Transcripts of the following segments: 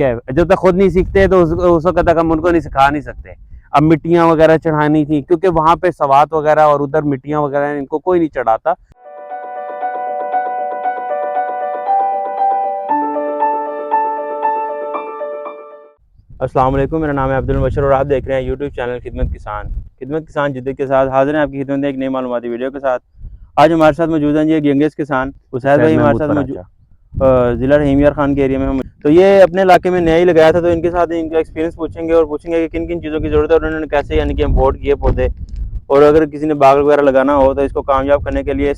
ठीक है, जब तक खुद नहीं सीखते तो उस वक्त तक हम उनको नहीं सिखा नहीं सकते। अब मिट्टियाँ वगैरह चढ़ानी थी क्योंकि वहाँ पे सवात वगैरह और उधर मिट्टियाँ वगैरह इनको कोई नहीं चढ़ाता। अस्सलाम वालेकुम, मेरा नाम है अब्दुल बशर और आप देख रहे हैं यूट्यूब चैनल खिदमत किसान जिद्दत के साथ हाजिर हैं आपकी खिदमत में एक नई मालूमाती वीडियो के साथ। आज हमारे साथ मौजूद हैं जी एक यंगेस्ट किसान उसैद भाई हमारे साथ मौजूद, ज़िला रहीम यार खान के एरिया में हम। तो ये अपने इलाके में नया ही लगाया था, तो इनके साथ इनका एक्सपीरियंस पूछेंगे और पूछेंगे कि किन किन चीज़ों की ज़रूरत है और उन्होंने कैसे यानी कि इम्पोर्ट किए पौधे, और अगर किसी ने बाग वगैरह लगाना हो तो इसको कामयाब करने के लिए।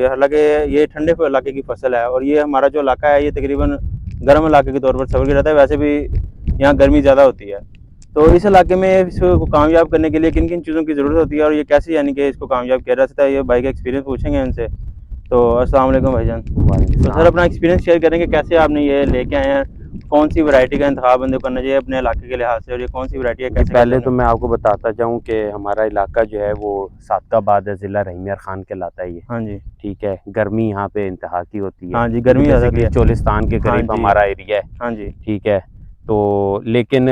हालांकि ये ठंडे इलाके की फसल है और ये हमारा जो इलाका है ये तकरीबन गर्म इलाके के तौर पर सफर रहता है। वैसे भी यहाँ गर्मी ज़्यादा होती है, तो इस इलाके में इसको कामयाब करने के लिए किन किन चीज़ों की ज़रूरत होती है और ये कैसे यानी कि इसको कामयाब किया जा सकता है, ये भाई का एक्सपीरियंस पूछेंगे इनसे। तो अस्सलाम वालेकुम भाईजान। तो सर अपना एक्सपीरियंस शेयर करेंगे कैसे आपने ये लेके आए हैं, कौन सी वैरायटी का इंतखाब बंदे को करना चाहिए अपने इलाके के लिहाज से, और ये कौन सी वैरायटी है कैसे? पहले तो मैं आपको बताता जाऊं कि हमारा इलाका जो है वो सादकाबाद है, ज़िला रहीम यार खान कहलाता है ये। हाँ जी, ठीक है, गर्मी यहाँ पे इंतहा की होती है। हाँ जी, गर्मी बेसिकली चोलिस्तान के करीब हाँ हमारा एरिया है। हाँ जी, ठीक है, तो लेकिन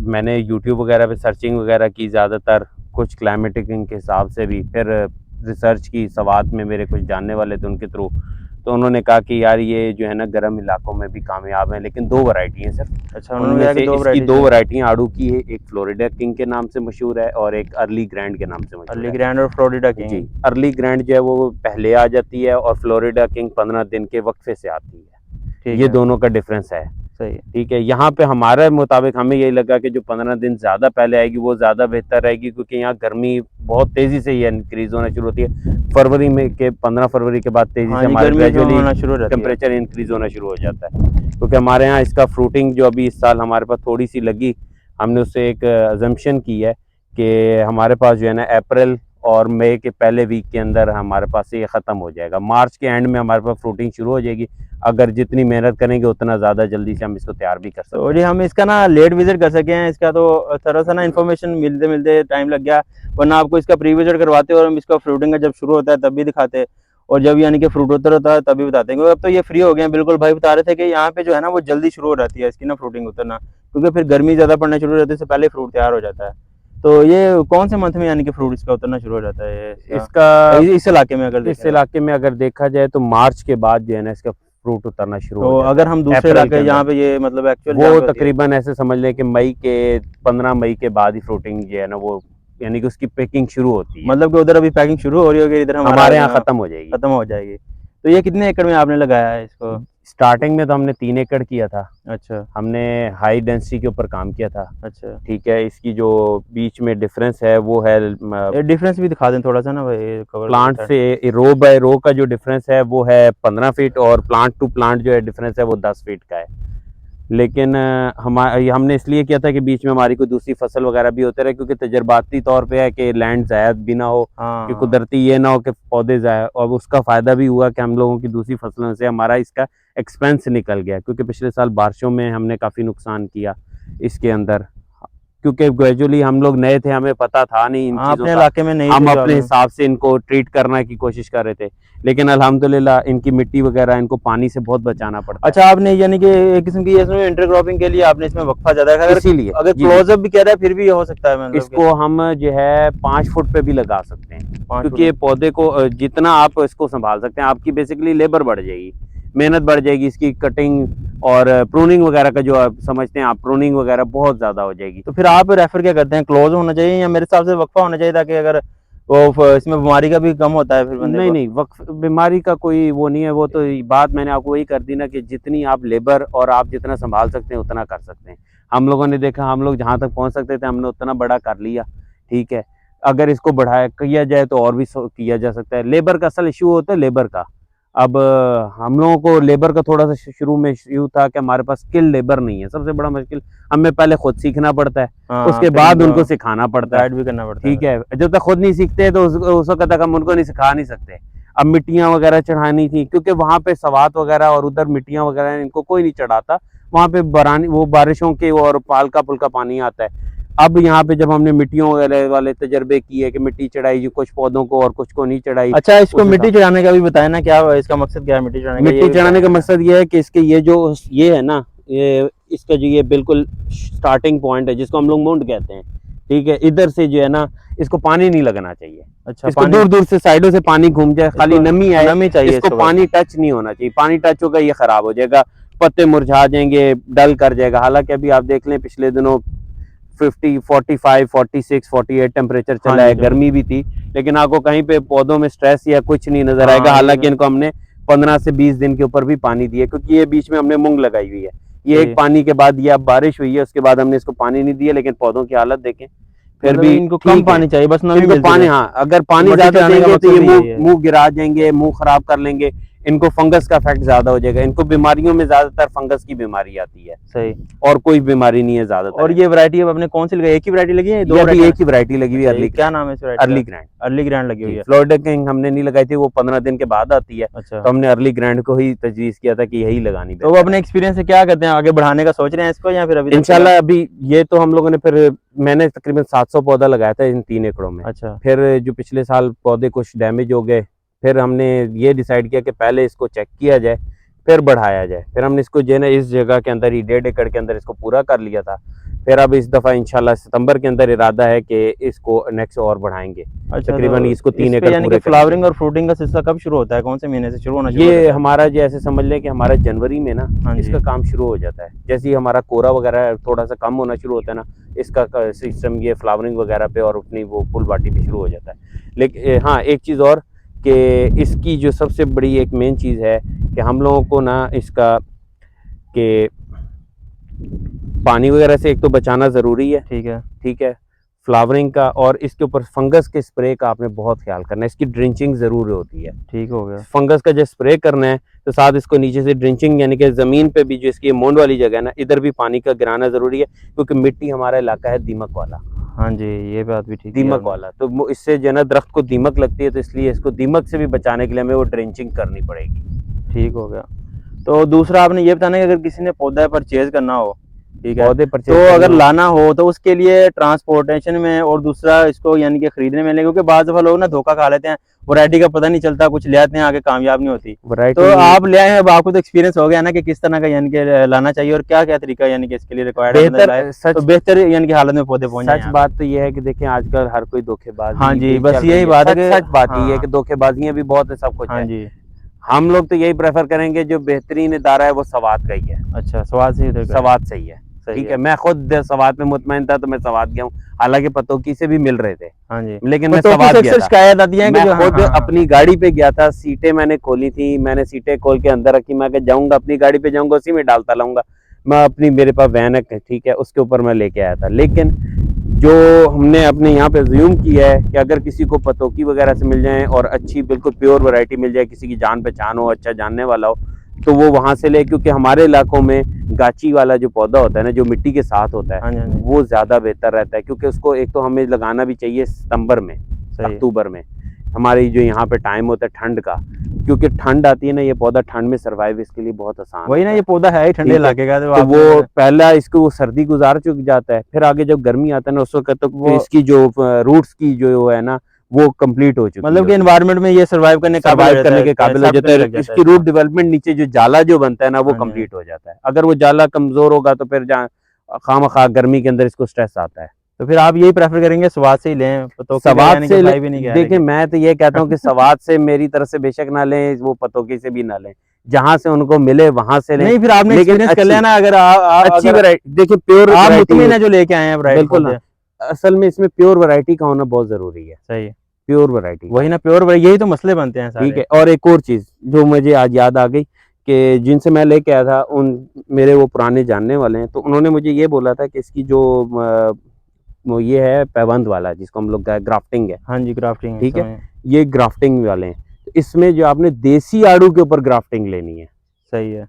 मैंने यूट्यूब वगैरह पे सर्चिंग वगैरह की ज़्यादातर, कुछ क्लाइमेटिक के हिसाब से भी, फिर रिसर्च की। सवात में मेरे कुछ जानने वाले थे उनके थ्रू, तो उन्होंने कहा कि यार ये जो है ना गर्म इलाकों में भी कामयाब है, लेकिन दो वैरायटी हैं सर। अच्छा, उनमें से इसकी दो वैरायटियाँ आड़ू की है, एक फ्लोरिडा किंग के नाम से मशहूर है और एक अर्ली ग्रैंड के नाम से मशहूर है। अर्ली ग्रैंड और फ्लोरिडा किंग जी, अर्ली ग्रैंड जो है वो पहले आ जाती है और फ्लोरिडा किंग 15 दिन के वक्फे से आती है। ये दोनों का डिफरेंस है। सही है। ठीक है, यहाँ पे हमारे मुताबिक हमें यही लगा कि जो 15 दिन ज़्यादा पहले आएगी वो ज़्यादा बेहतर रहेगी, क्योंकि यहाँ गर्मी बहुत तेज़ी से ये इंक्रीज़ होना शुरू होती है। फरवरी में के 15 फरवरी के बाद तेज़ी से हमारे ग्रेजुअली टेम्परेचर इंक्रीज़ होना शुरू हो जाता है, क्योंकि हमारे यहाँ इसका फ्रूटिंग जो अभी इस साल हमारे पास थोड़ी सी लगी, हमने उससे एक अजम्पशन की है कि हमारे पास जो है ना अप्रैल और मई के पहले वीक के अंदर हमारे पास ये ख़त्म हो जाएगा। मार्च के एंड में हमारे पास फ्रूटिंग शुरू हो जाएगी। अगर जितनी मेहनत करेंगे उतना ज़्यादा जल्दी से हम इसको तैयार भी कर सकते हैं। और ये हम इसका ना लेट विजिट कर सके हैं इसका, तो थोड़ा सा ना इन्फॉर्मेशन मिलते मिलते टाइम लग गया, वरना आपको इसका प्री विजिट करवाते और हम इसका फ्रूटिंग का जब शुरू होता है तब भी दिखाते, और जब यानी कि फ्रूट उतरता है तभी बताते हैं। अब तो ये फ्री हो गए हैं बिल्कुल। भाई बता रहे थे कि यहाँ पे जो है ना वो जल्दी शुरू हो जाती है इसकी ना फ्रूटिंग उतरना, क्योंकि फिर गर्मी ज़्यादा पड़ना शुरू हो जाती है, इससे पहले फ्रूट तैयार हो जाता है। तो ये कौन से मंथ में यानी कि फ्रूट इसका उतरना शुरू हो जाता है इसका इस इलाके में? अगर इस इलाके में अगर देखा जाए तो मार्च के बाद जो है ना इसका फ्रूट उतरना शुरू हो जाता है। अगर हम दूसरे इलाके जहाँ पे ये मतलब एक्चुअल वो तकरीबन ऐसे समझ लें कि मई के 15 मई के बाद ही फ्रूटिंग जो है ना वो यानी कि उसकी पैकिंग शुरू होती है। मतलब कि उधर अभी पैकिंग शुरू हो रही होगी, इधर हमारे यहाँ खत्म हो जाएगी। तो ये कितने एकड़ में आपने लगाया है इसको? स्टार्टिंग में तो हमने 3 एकड़ किया था। अच्छा, हमने हाई डेंसिटी के ऊपर काम किया था। अच्छा, ठीक है, इसकी जो बीच में डिफरेंस है वो है, डिफरेंस भी दिखा दें थोड़ा सा ना भाई। प्लांट से रो बाय रो का जो डिफरेंस है वो है 15 फीट, और प्लांट टू प्लांट जो है डिफरेंस है वो 10 फीट का है। लेकिन हमने इसलिए किया था कि बीच में हमारी कोई दूसरी फसल वगैरह भी होते रहे, क्योंकि तजर्बाती तौर पे है कि लैंड ज़ायद भी ना हो, कि कुदरती ये ना हो कि पौधे ज़ाया। और उसका फ़ायदा भी हुआ कि हम लोगों की दूसरी फसलों से हमारा इसका एक्सपेंस निकल गया, क्योंकि पिछले साल बारिशों में हमने काफ़ी नुकसान किया इसके अंदर, क्योंकि ग्रेजुअली हम लोग नए थे, हमें पता था नहीं इन चीज़ों का, इलाके में नहीं, हम अपने हिसाब से इनको ट्रीट करने की कोशिश कर रहे थे। लेकिन अल्हम्दुलिल्लाह इनकी मिट्टी वगैरह, इनको पानी से बहुत बचाना पड़ता है। अच्छा, आपने यानी कि एक किस्म की इसमें इंटरक्रॉपिंग के लिए आपने इसमें वक्फा ज्यादा है, इसीलिए अगर क्लोजअप भी कह रहा है फिर भी हो सकता है, मतलब इसको हम जो है 5 फुट पे भी लगा सकते हैं, क्योंकि ये पौधे को जितना आप इसको संभाल सकते हैं, आपकी बेसिकली लेबर बढ़ जाएगी, मेहनत बढ़ जाएगी, इसकी कटिंग और प्रूनिंग वगैरह का जो आप समझते हैं आप, प्रूनिंग वगैरह बहुत ज्यादा हो जाएगी। तो फिर आप रेफर क्या करते हैं, क्लोज होना चाहिए या मेरे हिसाब से वक्फा होना चाहिए, ताकि अगर वो इसमें बीमारी का भी कम होता है फिर बंदे नहीं नहीं, वक्फ बीमारी का कोई वो नहीं है। वो तो बात मैंने आपको वही कर दी ना कि जितनी आप लेबर और आप जितना संभाल सकते हैं उतना कर सकते हैं। हम लोगों ने देखा, हम लोग जहाँ तक पहुँच सकते थे हमने उतना बड़ा कर लिया। ठीक है, अगर इसको बढ़ाया किया जाए तो और भी किया जा सकता है। लेबर का असल इशू होता है लेबर का। अब हम लोगों को लेबर का थोड़ा सा शुरू में इशू था कि हमारे पास स्किल लेबर नहीं है। सबसे बड़ा मुश्किल, हमें पहले खुद सीखना पड़ता है, उसके बाद उनको सिखाना पड़ता है, भी करना पड़ता है। ठीक है, जब तक खुद नहीं सीखते तो उस वक्त तक हम उनको नहीं सिखा नहीं सकते। अब मिट्टियाँ वगैरह चढ़ानी थी, क्योंकि वहाँ पे सवात वगैरह और उधर मिट्टियाँ वगैरह इनको कोई नहीं चढ़ाता। वहाँ पे वो बारिशों के और हल्का फुल्का पानी आता है। अब यहाँ पे जब हमने मिट्टियों वगैरह वाले तजर्बे किए कि मिट्टी चढ़ाई जो कुछ पौधों को और कुछ को नहीं चढ़ाई। अच्छा, इसको मिट्टी चढ़ाने का भी बताया ना, क्या इसका मकसद क्या है मिट्टी चढ़ाने का? मिट्टी चढ़ाने का मकसद ये है कि इसके ये है ना, ये इसका जो ये बिल्कुल स्टार्टिंग पॉइंट है जिसको हम लोग मुंड कहते हैं, ठीक है, इधर से जो है ना इसको पानी नहीं लगना चाहिए। अच्छा, इसको दूर दूर से साइडों से पानी घूम जाए, खाली नमी आए, नमी चाहिए इसको पानी टच नहीं होना चाहिए। पानी टच होगा ये खराब हो जाएगा, पत्ते मुरझा जाएंगे, डल कर जाएगा। हालांकि अभी आप देख लें पिछले दिनों 50, 45, 46, 48 टेम्परेचर चला है, गर्मी भी थी, लेकिन आपको कहीं पे पौधों में स्ट्रेस या कुछ नहीं नजर आएगा। हालांकि इनको हमने 15 से 20 दिन के ऊपर भी पानी दिया, क्योंकि ये बीच में हमने मूंग लगाई हुई है। ये एक पानी के बाद ये अब बारिश हुई है, उसके बाद हमने इसको पानी नहीं दिया, लेकिन पौधों की हालत देखें फिर भी इनको कम पानी चाहिए, बस नमी इनको पानी, हाँ अगर पानी ज्यादा देंगे तो ये मुंह गिरा जाएंगे, मुंह खराब कर लेंगे, इनको फंगस का इफेक्ट ज्यादा हो जाएगा। इनको बीमारियों में ज्यादातर फंगस की बीमारी आती है, सही, और कोई बीमारी नहीं है ज्यादातर। और ये वैरायटी अब आपने कौन सी लगाई? एक ही वैरायटी लगी है? दो एक ही वैरायटी लगी हुई है, अर्ली। क्या नाम है इस variety? Early grand. Early grand लगी हुई है। फ्लोरिडा किंग हमने नहीं लगाई थी, वो 15 दिन के बाद आती है। अच्छा, तो हमने अर्ली ग्रैंड को ही तजवीज किया था कि यही लगानी। तो वो अपने एक्सपीरियंस से क्या करते हैं, आगे बढ़ाने का सोच रहे हैं इसको, या फिर अभी इंशाल्लाह अभी ये तो हम लोगों ने फिर मैंने तकरीबन 700 पौधा लगाया था इन 3 एकड़ों में। अच्छा, फिर जो पिछले साल पौधे कुछ डैमेज हो गए, फिर हमने ये डिसाइड किया कि पहले इसको चेक किया जाए फिर बढ़ाया जाए। फिर हमने इसको जो है ना इस जगह के अंदर ही 1.5 एकड़ के अंदर इसको पूरा कर लिया था। फिर अब इस दफा इंशाल्लाह सितंबर के अंदर इरादा है कि इसको नेक्स्ट और बढ़ाएंगे। अच्छा, तकरीबन इसको 3 एकड़ यानी कि फ्लावरिंग और फ्रूटिंग का सिलसिला कब शुरू होता है, कौन से महीने से शुरू होना? ये हमारा जो ऐसे समझ लें कि हमारा जनवरी में ना इसका काम शुरू हो जाता है। जैसे ही हमारा कोरा वगैरह थोड़ा सा कम होना शुरू होता है ना, इसका सिस्टम ये फ्लावरिंग वगैरह पे और अपनी वो फुल बाटी पे शुरू हो जाता है। लेकिन हाँ एक चीज़ और कि इसकी जो सबसे बड़ी एक मेन चीज़ है कि हम लोगों को ना इसका के पानी वगैरह से एक तो बचाना ज़रूरी है, ठीक है, फ्लावरिंग का, और इसके ऊपर फंगस के स्प्रे का आपने बहुत ख्याल करना है। इसकी ड्रिंचिंग ज़रूर होती है, ठीक हो गया। फंगस का जब स्प्रे करना है तो साथ इसको नीचे से ड्रिंचिंग, यानी कि ज़मीन पे भी जो इसकी मोंड वाली जगह है ना, इधर भी पानी का गिराना ज़रूरी है, क्योंकि मिट्टी हमारा इलाका है दीमक वाला। हाँ जी, ये बात भी ठीक है, दीमक वाला, तो इससे जो है ना दरख्त को दीमक लगती है, तो इसलिए इसको दीमक से भी बचाने के लिए हमें वो ड्रिंचिंग करनी पड़ेगी। ठीक हो गया। तो दूसरा आपने ये बताना कि अगर किसी ने पौधा परचेज करना हो, ठीक है, पौधे परचेज तो अगर लाना हो तो उसके लिए ट्रांसपोर्टेशन में और दूसरा इसको यानी कि खरीदने में, क्योंकि बाज़ दफा लोग ना धोखा खा लेते हैं, वैरायटी का पता नहीं चलता, कुछ ले आते हैं आगे कामयाब नहीं होती। तो आप ले आए हैं, अब आपको तो एक्सपीरियंस हो गया ना कि किस तरह का यानी कि लाना चाहिए और क्या क्या तरीका यानी कि इसके लिए रिक्वायर्ड है, तो बेहतर यानी कि हालत में पौधे पहुंच जाएं। सच बात तो ये है कि देखें आजकल हर कोई धोखेबाज। हाँ जी, बस यही बात है, सच बात ये है कि धोखेबाजियां भी बहुत है, सब कुछ। हाँ जी, हम लोग तो यही प्रेफर करेंगे जो बेहतरीन इदारा है वो सवात का ही है। अच्छा, सवात सही है, ठीक है। मैं खुद सवात में मुतमईन था तो मैं सवात गया हूँ, हालांकि पतोकी से भी मिल रहे थे। हाँ जी, लेकिन मैं सवात गया था। शिकायत आती है कि मैं खुद अपनी गाड़ी पे गया था, सीटें मैंने खोली थी, मैंने सीटें खोल के अंदर रखी, मैं जाऊंगा अपनी गाड़ी पे जाऊंगा, उसी में डालता लाऊंगा मैं अपनी, मेरे पास वैन है, ठीक है, उसके ऊपर मैं लेके आया था। लेकिन जो हमने अपने यहाँ पे ज़्यूम किया है कि अगर किसी को पतोकी वगैरह से मिल जाए और अच्छी बिल्कुल प्योर वैरायटी मिल जाए, किसी की जान पहचान हो, अच्छा जानने वाला हो, तो वो वहाँ से ले, क्योंकि हमारे इलाकों में गाची वाला जो पौधा होता है ना, जो मिट्टी के साथ होता है, वो ज़्यादा बेहतर रहता है, क्योंकि उसको एक तो हमें लगाना भी चाहिए सितंबर में, अक्टूबर में, हमारी जो यहाँ पे टाइम होता है ठंड का, क्योंकि ठंड आती है ना, ये पौधा ठंड में सर्वाइव इसके लिए बहुत आसान, वही ना, ये पौधा है ही ठंडे इलाके का, तो वो पहला इसको वो सर्दी गुजार चुक जाता है, फिर आगे जब गर्मी आता है ना उस वक्त तो इसकी जो रूट्स की जो है ना वो कंप्लीट हो चुकी है, मतलब कि एनवायरनमेंट में ये सर्वाइव करने के काबिल हो जाता है। इसकी रूट डेवलपमेंट नीचे जो जाला जो बनता है ना वो कंप्लीट हो जाता है। अगर वो जाला कमजोर होगा तो फिर खामखा गर्मी के अंदर इसको स्ट्रेस आता है। तो फिर आप यही प्रेफर करेंगे सवाद से ही लें? सवाद से देखिए, मैं तो ये कहता हूँ कि सवाद से मेरी तरफ से बेशक ना लें, वो पतोकी से भी ना लें, जहाँ से उनको मिले वहां से लें। नहीं, फिर आपने एक्सपीरियंस कर लिया ना, अगर अच्छी वैरायटी देखिए, प्योर वैरायटी जो लेके आए हैं, बिल्कुल, असल में इसमें प्योर वैरायटी का होना बहुत जरूरी है। सही, प्योर वैरायटी, वही ना, प्योर, यही तो मसले बनते हैं, ठीक है। और एक और चीज जो मुझे आज याद आ गई कि जिनसे मैं लेके आया था, उन मेरे वो पुराने जानने वाले हैं, तो उन्होंने मुझे ये बोला था कि इसकी जो ये है पैबंद वाला, जिसको हम लोग ग्राफ्टिंग है। हाँ जी, ग्राफ्टिंग, ठीक है, ये ग्राफ्टिंग वाले हैं। तो इसमें जो आपने देसी आड़ू के ऊपर ग्राफ्टिंग लेनी है, सही है,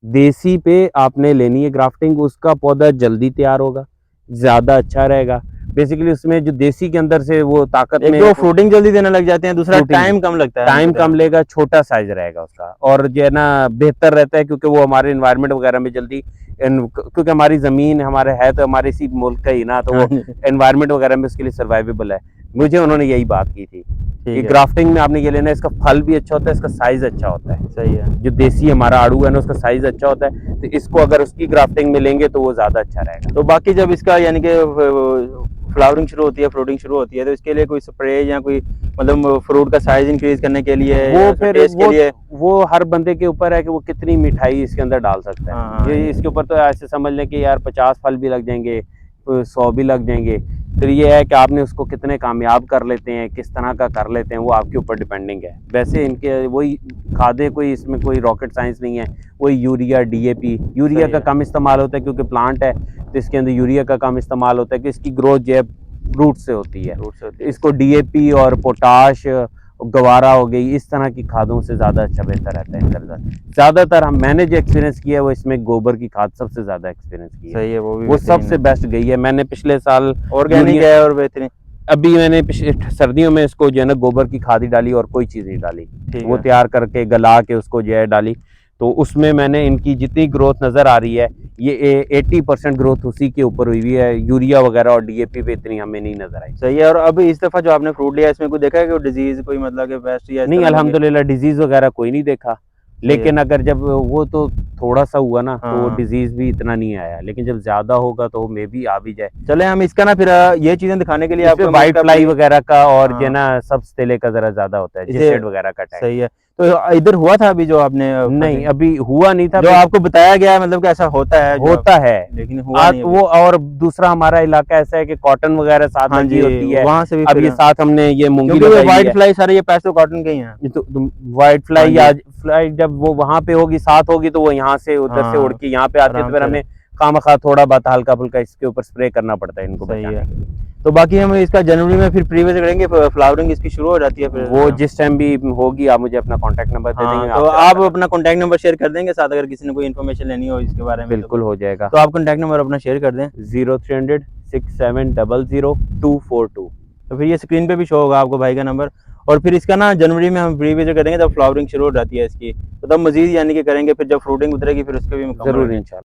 देसी पे आपने लेनी है ग्राफ्टिंग, उसका पौधा जल्दी तैयार होगा, ज्यादा अच्छा रहेगा। बेसिकली उसमें जो देसी के अंदर से वो ताकत में, तो फ्रूटिंग जल्दी देने लग जाते हैं, दूसरा टाइम कम लगता है, टाइम कम लेगा, छोटा साइज रहेगा उसका, और जो है ना बेहतर रहता है, क्योंकि वो हमारे एनवायरनमेंट वगैरह में जल्दी, क्योंकि हमारी जमीन हमारे है तो हमारे इसी मुल्क का ही ना, तो वो एनवायरनमेंट वगैरह में उसके लिए सर्वाइवेबल है। मुझे उन्होंने यही बात की थी कि है। ग्राफ्टिंग में आपने ये लेना है, इसका फल भी अच्छा होता है, इसका साइज अच्छा होता है। सही है। जो देसी हमारा आड़ू है ना, उसका साइज अच्छा होता है, तो इसको अगर उसकी ग्राफ्टिंग में लेंगे तो वो ज्यादा अच्छा रहेगा। तो बाकी जब इसका यानी कि फ्लावरिंग शुरू होती है, फ्रूटिंग शुरू होती है, तो इसके लिए कोई स्प्रे या कोई मतलब फ्रूट का साइज इंक्रीज करने के लिए वो या फिर टेस्ट के लिए? वो हर बंदे के ऊपर है कि वो कितनी मिठाई इसके अंदर डाल सकता है। हाँ, ये इसके ऊपर तो ऐसे समझ लें कि यार 50 फल भी लग जाएंगे, 100 भी लग जाएंगे। फिर ये है कि आपने उसको कितने कामयाब कर लेते हैं, किस तरह का कर लेते हैं, वो आपके ऊपर डिपेंडिंग है। वैसे इनके वही खादे, कोई इसमें कोई रॉकेट साइंस नहीं है। वही यूरिया, डीएपी, यूरिया का कम इस्तेमाल होता है क्योंकि प्लांट है, तो इसके अंदर यूरिया का कम इस्तेमाल होता है कि इसकी ग्रोथ जो है रूट से होती है। फ्रूट से होती है। इसको डीएपी और पोटाश, गवारा हो गई, इस तरह की खादों से ज़्यादा अच्छा बेहतर रहता है इनका रिजल्ट। ज़्यादातर मैंने जो एक्सपीरियंस किया है वो इसमें गोबर की खाद सबसे ज़्यादा एक्सपीरियंस किया है। सही है, वो भी वो बेहतरीन सबसे है। बेस्ट गई है। मैंने पिछले साल ऑर्गेनिक यूरिया- है और बेहतरीन। अभी मैंने सर्दियों में इसको जो है ना गोबर की खाद ही डाली और कोई चीज़ नहीं डाली। ठीक वो है। तैयार करके गला के उसको जो है डाली, तो उसमें मैंने इनकी जितनी ग्रोथ नज़र आ रही है, ये 80% ग्रोथ उसी के ऊपर हुई हुई है। यूरिया वगैरह और डीएपी पे इतनी हमें नहीं नजर आई। सही है। और अब इस दफा जो आपने फ्रूट लिया इसमें कोई देखा है कि डिजीज कोई मतलब कि पेस्ट या इस नहीं, तरह का कोई? अल्हम्दुलिल्लाह डिजीज वगैरह कोई नहीं देखा। लेकिन अगर जब वो तो थोड़ा सा हुआ ना, तो हाँ। डिजीज भी इतना नहीं आया, लेकिन जब ज्यादा होगा तो मे भी आ भी जाए। चले हम इसका ना फिर ये चीजें दिखाने के लिए इसमें आपको वाइट फ्लाई वगैरह का और हाँ। जो है ना सब तेले का जरा ज्यादा होता है, इसे- जेसेड वगैरह का टैग। सही है। तो इधर हुआ था अभी जो आपने नहीं, अभी हुआ नहीं था। जो आपको बताया गया है मतलब कि ऐसा होता है जो होता है, लेकिन हुआ नहीं अभी। वो। और दूसरा हमारा इलाका ऐसा है कि कॉटन वगैरह साथ हाँ लगी जी, होती है। वहां से भी अब फिर ये साथ हमने ये मूंगी क्योंकि लगाई हुई व्हाइट है। फ्लाई सारे ये पेस्ट तो कॉटन के ही हैं। ये तो व्हाइट फ्लाई हाँ या जी। फ्लाई जब वो वहां पे होगी, साथ होगी, तो वो यहाँ से उधर से हाँ, उड़ के यहाँ पे आती है, आराम तो फिर से। हमें खामखा थोड़ा बहुत हल्का फुल्का इसके ऊपर स्प्रे करना पड़ता है इनको सही बचाने है। के लिए। तो बाकी हम इसका जनवरी में फिर प्री वेज करेंगे, फ्लावरिंग इसकी शुरू हो जाती है फिर? वो जिस टाइम भी होगी आप मुझे अपना कांटेक्ट नंबर दे देंगे, हाँ, मैं तो आपसे आप रब्ता अपना कॉन्टैक्ट नंबर शेयर कर देंगे साथ, अगर किसी ने कोई इन्फॉर्मेशन लेनी हो इसके बारे में बिल्कुल हो जाएगा। तो आप कॉन्टैक्ट नंबर अपना शेयर कर दें। 0300 6700 242। तो फिर ये स्क्रीन पे भी शो होगा आपको भाई का नंबर। और फिर इसका ना जनवरी में हम प्री विजिट करेंगे, जब फ्लावरिंग शुरू हो जाती है इसकी, तो तब मजीद यानी कि करेंगे, फिर जब फ्रूटिंग उतरेगी फिर उसके भी मुकम्मल जरूर करेंगे। इंशाल्लाह।